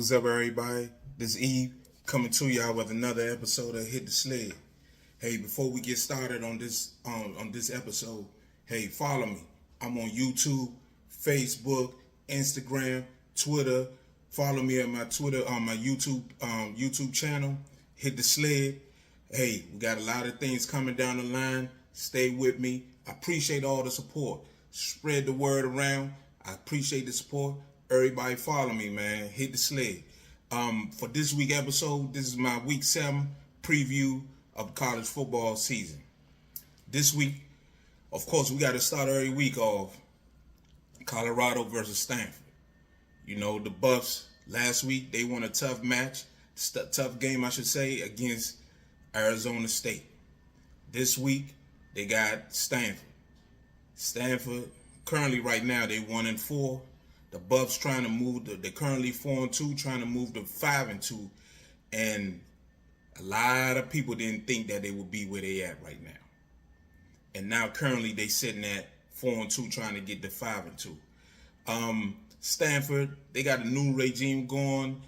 what's up, everybody? This Eve coming to y'all with another episode of Hit the Sled. Hey, before we get started on this episode, hey, follow me. I'm on YouTube, Facebook, Instagram, Twitter. Follow me at my Twitter on my YouTube channel. Hit the Sled. Hey, we got a lot of things coming down the line. Stay with me. I appreciate all the support. Spread the word around. I appreciate the support. Everybody follow me, man. Hit the Sled. For this week episode, this is my week 7 preview of college football season. This week, of course, we got to start every week off Colorado versus Stanford. You know, the Buffs last week, they won a tough match, tough game, I should say, against Arizona State. This week, they got Stanford. Stanford, currently right now, they 1-4. The Buffs trying to move, they're currently 4-2, trying to move to 5-2. And a lot of people didn't think that they would be where they at right now. And now currently they sitting at 4-2, trying to get to 5-2. Stanford, they got a new regime going.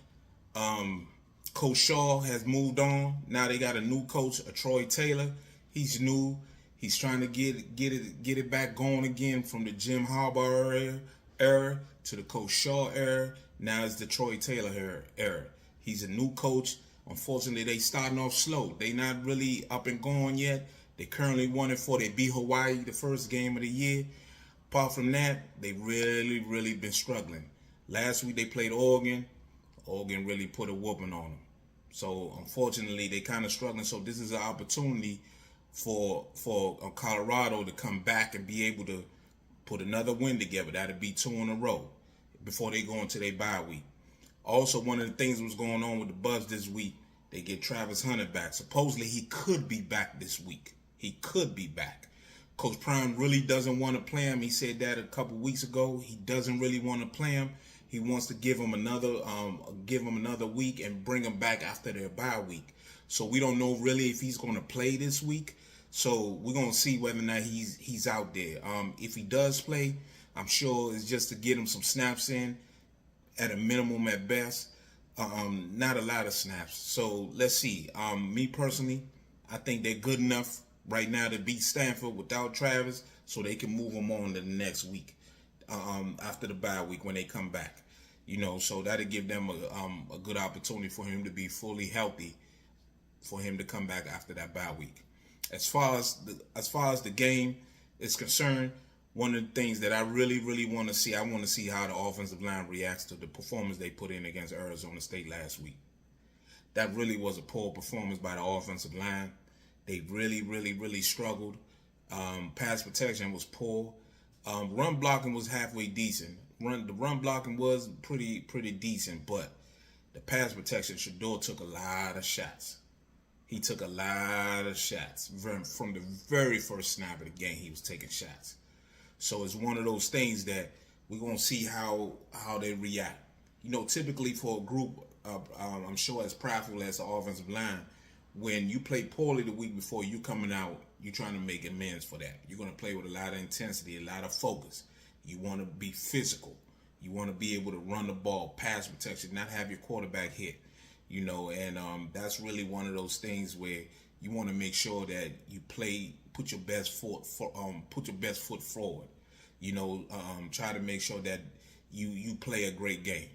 Coach Shaw has moved on. Now they got a new coach, Troy Taylor. He's new. He's trying to get it back going again from the Jim Harbaugh era to the Coach Shaw era. Now it's the Troy Taylor era. He's a new coach. Unfortunately, they starting off slow. They not really up and going yet. They currently 1-4. They beat Hawaii the first game of the year. Apart from that, they really been struggling. Last week they played Oregon. Oregon really put a whooping on them. So unfortunately, they kind of struggling. So this is an opportunity for Colorado to come back and be able to put another win together. That'll be 2 in a row before they go into their bye week. Also, one of the things that was going on with the Buffs this week, they get Travis Hunter back. Supposedly, he could be back this week. He could be back. Coach Prime really doesn't want to play him. He said that a couple weeks ago. He doesn't really want to play him. He wants to give him another week and bring him back after their bye week. So we don't know really if he's going to play this week. So we're going to see whether or not he's out there. If he does play, I'm sure it's just to get him some snaps in at a minimum at best. Not a lot of snaps. So let's see. Me personally, I think they're good enough right now to beat Stanford without Travis, so they can move them on to the next week after the bye week when they come back. You know, so that'll give them a good opportunity for him to be fully healthy, for him to come back after that bye week. As far as the game is concerned, one of the things that I really want to see, I want to see how the offensive line reacts to the performance they put in against Arizona State last week. That really was a poor performance by the offensive line. They really struggled. Pass protection was poor. Run blocking was halfway decent. The run blocking was pretty decent, but the pass protection, Shedeur took a lot of shots. He took a lot of shots. From the very first snap of the game, he was taking shots. So it's one of those things that we're going to see how they react. You know, typically for a group, I'm sure as prideful as the offensive line, when you play poorly the week before, you coming out, you're trying to make amends for that. You're going to play with a lot of intensity, a lot of focus. You want to be physical. You want to be able to run the ball, pass protection, not have your quarterback hit. You know, and that's really one of those things where you want to make sure that you put your best foot forward. You know, try to make sure that you play a great game.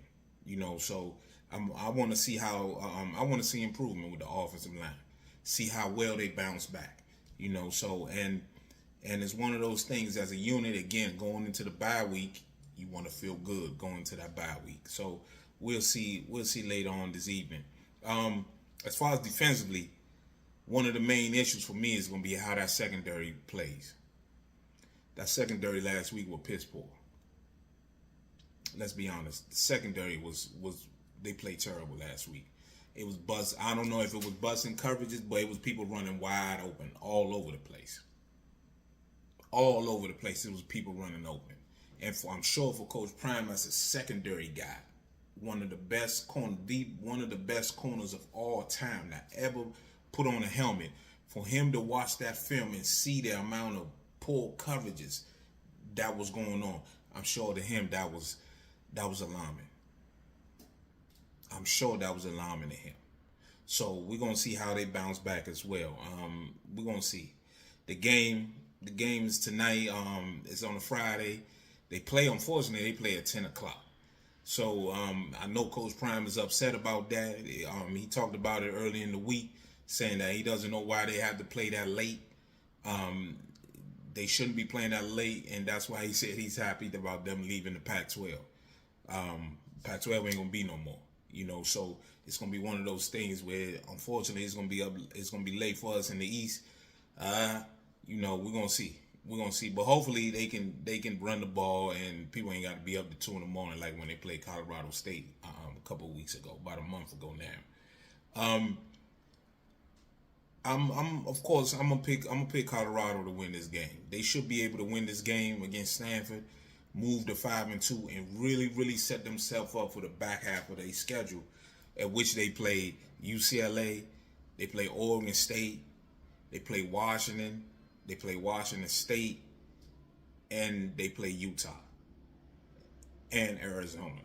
You know, so I want to see I want to see improvement with the offensive line. See how well they bounce back. You know, so and it's one of those things as a unit. Again, going into the bye week, you want to feel good going into that bye week. So we'll see later on this evening. As far as defensively, one of the main issues for me is going to be how that secondary plays. That secondary last week was piss poor. Let's be honest. The secondary was they played terrible last week. It was bust. I don't know if it was busting coverages, but it was people running wide open all over the place. All over the place, it was people running open. And I'm sure for Coach Prime as a secondary guy, one of the best corners of all time that ever put on a helmet, for him to watch that film and see the amount of poor coverages that was going on, I'm sure to him that was alarming. I'm sure that was alarming to him. So we're gonna see how they bounce back as well. We're gonna see. The game is tonight. It's on a Friday. Unfortunately, they play at 10 o'clock. So I know Coach Prime is upset about that. He talked about it early in the week, saying that he doesn't know why they have to play that late. They shouldn't be playing that late, and that's why he said he's happy about them leaving the Pac-12. Pac-12 ain't gonna be no more, So it's gonna be one of those things where, unfortunately, it's gonna be late for us in the East. We're gonna see. We're gonna see, but hopefully they can run the ball and people ain't got to be up to 2 a.m. like when they played Colorado State a couple of weeks ago, about a month ago now. Of course I'm gonna pick Colorado to win this game. They should be able to win this game against Stanford, move to 5-2, and really set themselves up for the back half of their schedule, at which they play UCLA, they play Oregon State, they play Washington. They play Washington State, and they play Utah and Arizona.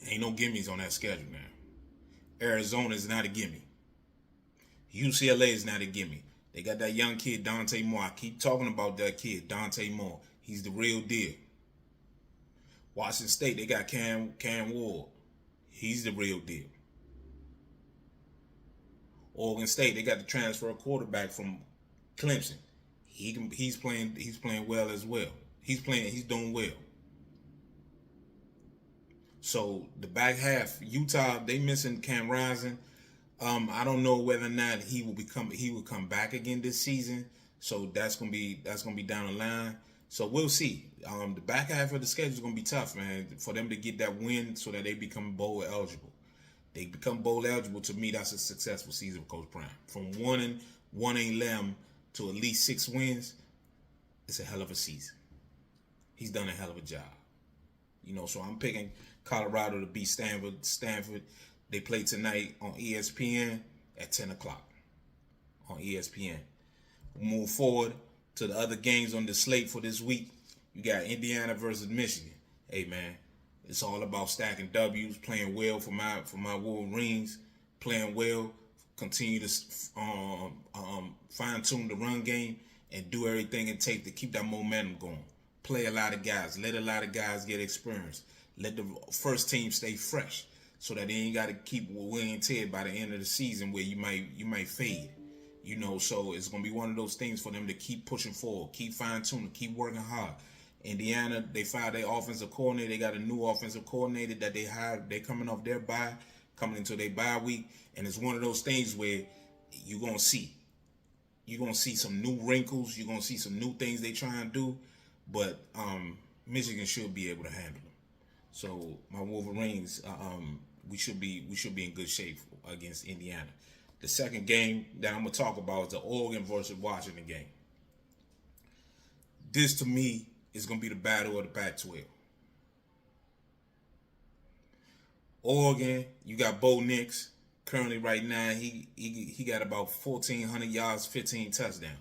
Ain't no gimmies on that schedule now. Arizona is not a gimme. UCLA is not a gimme. They got that young kid, Dante Moore. I keep talking about that kid, Dante Moore. He's the real deal. Washington State, they got Cam Ward. He's the real deal. Oregon State, they got the transfer quarterback from Clemson. He's playing well as well. He's doing well. So the back half, Utah, they missing Cam Rising. I don't know whether or not he will come back again this season. So that's gonna be down the line. So we'll see. The back half of the schedule is gonna be tough, man, for them to get that win so that they become bowl eligible. They become bowl eligible. To me, that's a successful season for Coach Prime. From 1-11 to at least 6 wins, it's a hell of a season. He's done a hell of a job. So I'm picking Colorado to beat Stanford. They play tonight on ESPN at 10 o'clock on ESPN. We'll move forward to the other games on the slate for this week. You got Indiana versus Michigan. Hey, man, it's all about stacking W's, playing well for my Wolverines, playing well, continue to fine-tune the run game, and do everything it takes to keep that momentum going. Play a lot of guys. Let a lot of guys get experience. Let the first team stay fresh so that they ain't got to keep wear and tear by the end of the season where you might fade. So it's going to be one of those things for them to keep pushing forward, keep fine-tuning, keep working hard. Indiana, they fired their offensive coordinator. They got a new offensive coordinator that they hired. They're coming off their bye, coming into their bye week. And it's one of those things where you're going to see some new wrinkles. You're going to see some new things they try and do. But Michigan should be able to handle them. So my Wolverines, we should be in good shape against Indiana. The second game that I'm going to talk about is the Oregon versus Washington game. This, to me, is going to be the battle of the Pac-12. Oregon, you got Bo Nix. Currently, right now, he got about 1,400 yards, 15 touchdowns.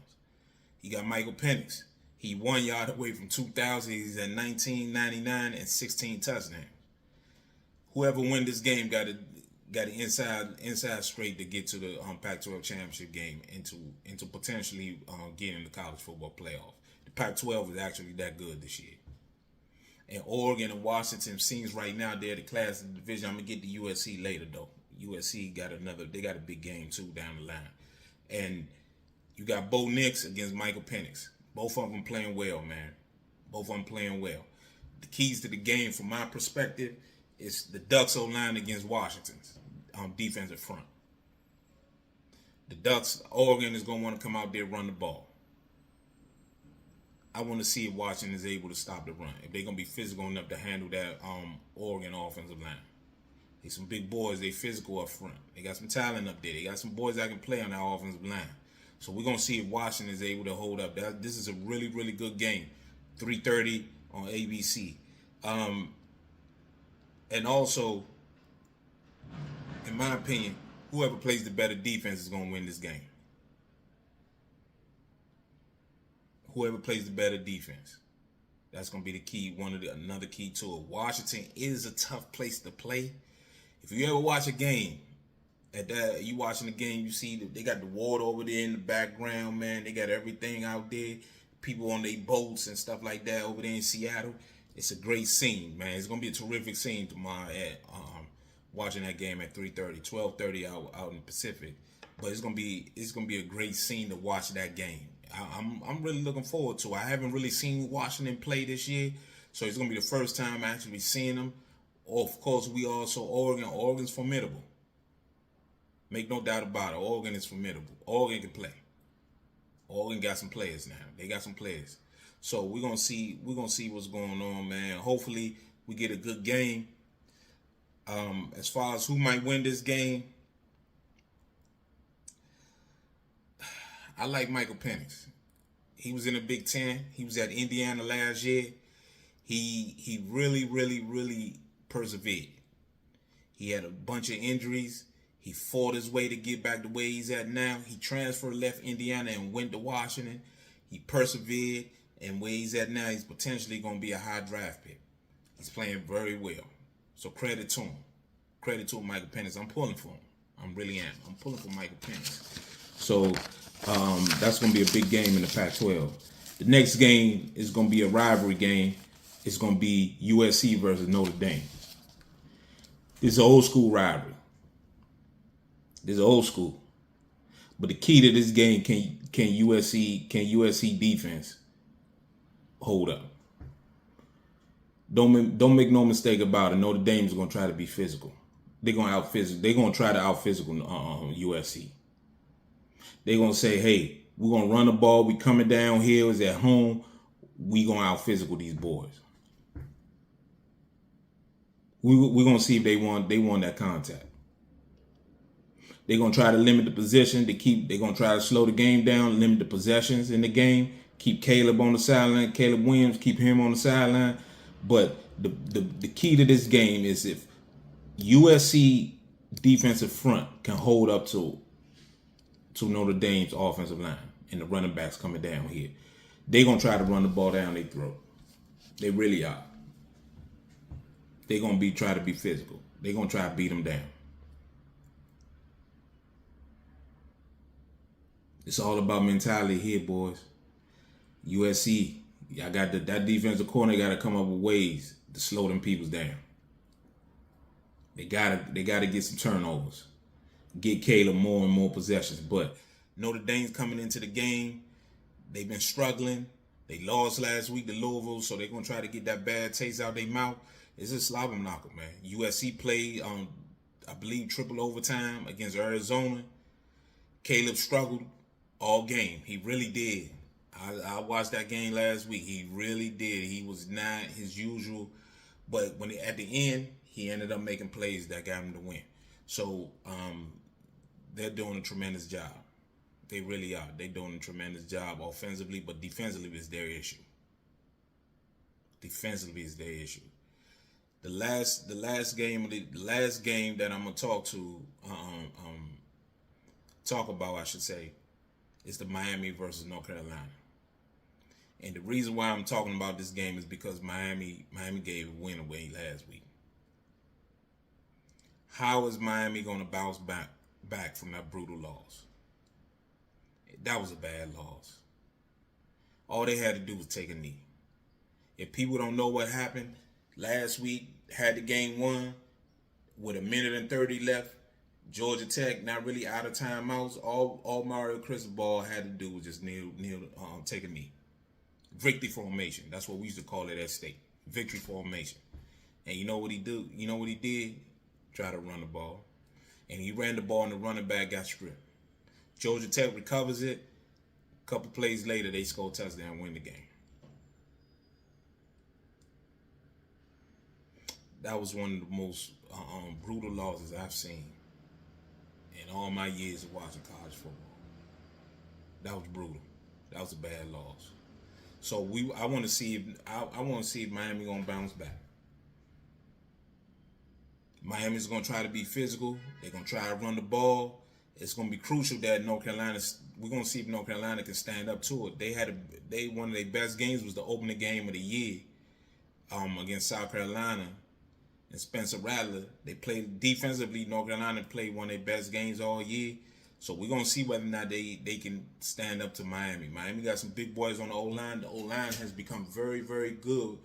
You got Michael Penix. He 1 yard away from 2,000. He's at 1999 and 16 touchdowns. Whoever win this game got the inside straight to get to the Pac-12 championship game into potentially getting the college football playoff. The Pac-12 is actually that good this year. And Oregon and Washington seems right now they're the class of the division. I'm gonna get to USC later though. USC got a big game too down the line. And you got Bo Nix against Michael Penix. Both of them playing well, man. Both of them playing well. The keys to the game, from my perspective, is the Ducks O-line against Washington's defensive front. The Ducks, Oregon is going to want to come out there and run the ball. I want to see if Washington is able to stop the run. If they're going to be physical enough to handle that Oregon offensive line. They some big boys. They physical up front. They got some talent up there. They got some boys that can play on that offensive line. So we're going to see if Washington is able to hold up. This is a really, really good game. 3:30 on ABC. And also, in my opinion, whoever plays the better defense is going to win this game. Whoever plays the better defense. That's going to be the key, another key to it. Washington is a tough place to play. If you ever watch a game, at that you watching the game, you see that they got the water over there in the background, man. They got everything out there, people on their boats and stuff like that over there in Seattle. It's a great scene, man. It's gonna be a terrific scene tomorrow at watching that game at 3:30, 12:30 out in the Pacific. But it's gonna be a great scene to watch that game. I'm really looking forward to it. I haven't really seen Washington play this year, so it's gonna be the first time actually seeing them. Of course, we also Oregon. Oregon's formidable. Make no doubt about it. Oregon is formidable. Oregon can play. Oregon got some players now. They got some players. So we're gonna see what's going on, man. Hopefully we get a good game. As far as who might win this game, I like Michael Penix. He was in the Big Ten. He was at Indiana last year. He really persevered. He had a bunch of injuries. He fought his way to get back the way he's at now. He transferred, left Indiana, and went to Washington. He persevered, and where he's at now, he's potentially going to be a high draft pick. He's playing very well. So credit to him. Credit to Michael Penix. I'm pulling for him. I really am. I'm pulling for Michael Penix. So that's going to be a big game in the Pac-12. The next game is going to be a rivalry game. It's going to be USC versus Notre Dame. This is an old school rivalry. This is old school. But the key to this game, can USC defense hold up? Don't make no mistake about it. Notre Dame is going to try to be physical. They're going to try to out physical USC. They're going to say, hey, we're going to run the ball. We coming down here. It's at home. We going to out physical these boys. We're going to see if they won that contact. They're going to try to limit the position. They're going to try to slow the game down, limit the possessions in the game, keep Caleb on the sideline, Caleb Williams, keep him on the sideline. But the key to this game is if USC defensive front can hold up to Notre Dame's offensive line and the running backs coming down here, they're going to try to run the ball down their throat. They really are. They're going to try to be physical. They're going to try to beat them down. It's all about mentality here, boys. USC, y'all got that defensive corner got to come up with ways to slow them peoples down. They gotta get some turnovers, get Caleb more and more possessions. But Notre Dame's coming into the game. They've been struggling. They lost last week to Louisville, so they're gonna try to get that bad taste out their mouth. It's a slobber knocker, man. USC played, I believe, triple overtime against Arizona. Caleb struggled all game. He really did. I watched that game last week. He really did. He was not his usual, but at the end, he ended up making plays that got him to win. So they're doing a tremendous job. They really are. They're doing a tremendous job offensively, but defensively is their issue. Defensively is their issue. The last game that I'm gonna talk about, I should say, is the Miami versus North Carolina. And the reason why I'm talking about this game is because Miami gave a win away last week. How is Miami going to bounce back from that brutal loss? That was a bad loss. All they had to do was take a knee. If people don't know what happened, last week had the game won with 1:30 left. Georgia Tech not really out of timeouts. All Mario Cristobal had to do was just take a knee. Victory formation. That's what we used to call it at State. Victory formation. And you know what he do? You know what he did? Try to run the ball. And he ran the ball and the running back got stripped. Georgia Tech recovers it. A couple plays later, they score a touchdown and win the game. That was one of the most brutal losses I've seen in all my years of watching college football. That was brutal. That was a bad loss. So I want to see if Miami gonna bounce back. Miami's gonna try to be physical. They're gonna try to run the ball. It's gonna be crucial that North Carolina. We're gonna see if North Carolina can stand up to it. One of their best games was the opening game of the year against South Carolina. and Spencer Rattler. They played defensively. North Carolina played one of their best games all year. So we're going to see whether or not they can stand up to Miami. Miami got some big boys on the O-line. The O-line has become very, very good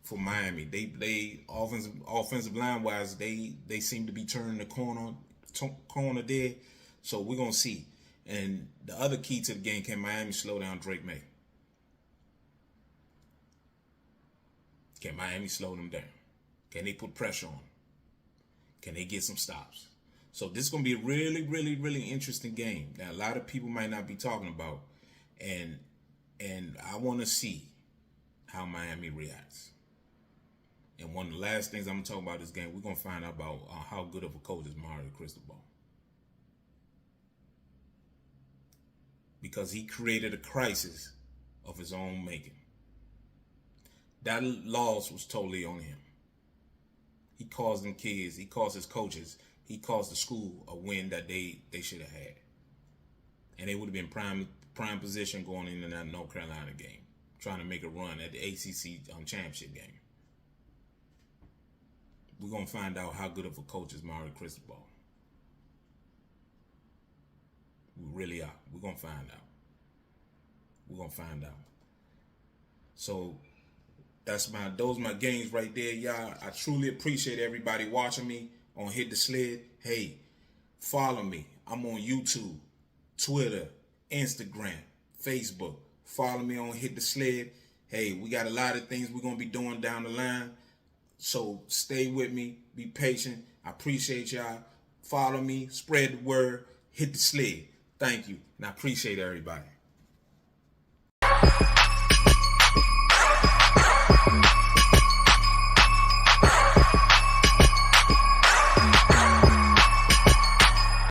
for Miami. They offensive line-wise, they seem to be turning the corner there. So we're going to see. And the other key to the game, can Miami slow down Drake May? Can Miami slow them down? Can they put pressure on them? Can they get some stops? So this is going to be a really, really, really interesting game that a lot of people might not be talking about. And I want to see how Miami reacts. And one of the last things I'm going to talk about this game, we're going to find out about how good of a coach is Mario Cristobal. Because he created a crisis of his own making. That loss was totally on him. He caused them kids, he caused his coaches, he caused the school a win that they should have had. And they would have been prime position going into that North Carolina game, trying to make a run at the ACC championship game. We're going to find out how good of a coach is Mario Cristobal. We really are. We're going to find out. We're going to find out. So those are my games right there, y'all. I truly appreciate everybody watching me on Hit the Sled. Hey, follow me. I'm on YouTube, Twitter, Instagram, Facebook. Follow me on Hit the Sled. Hey, we got a lot of things we're going to be doing down the line. So stay with me. Be patient. I appreciate y'all. Follow me. Spread the word. Hit the sled. Thank you. And I appreciate everybody.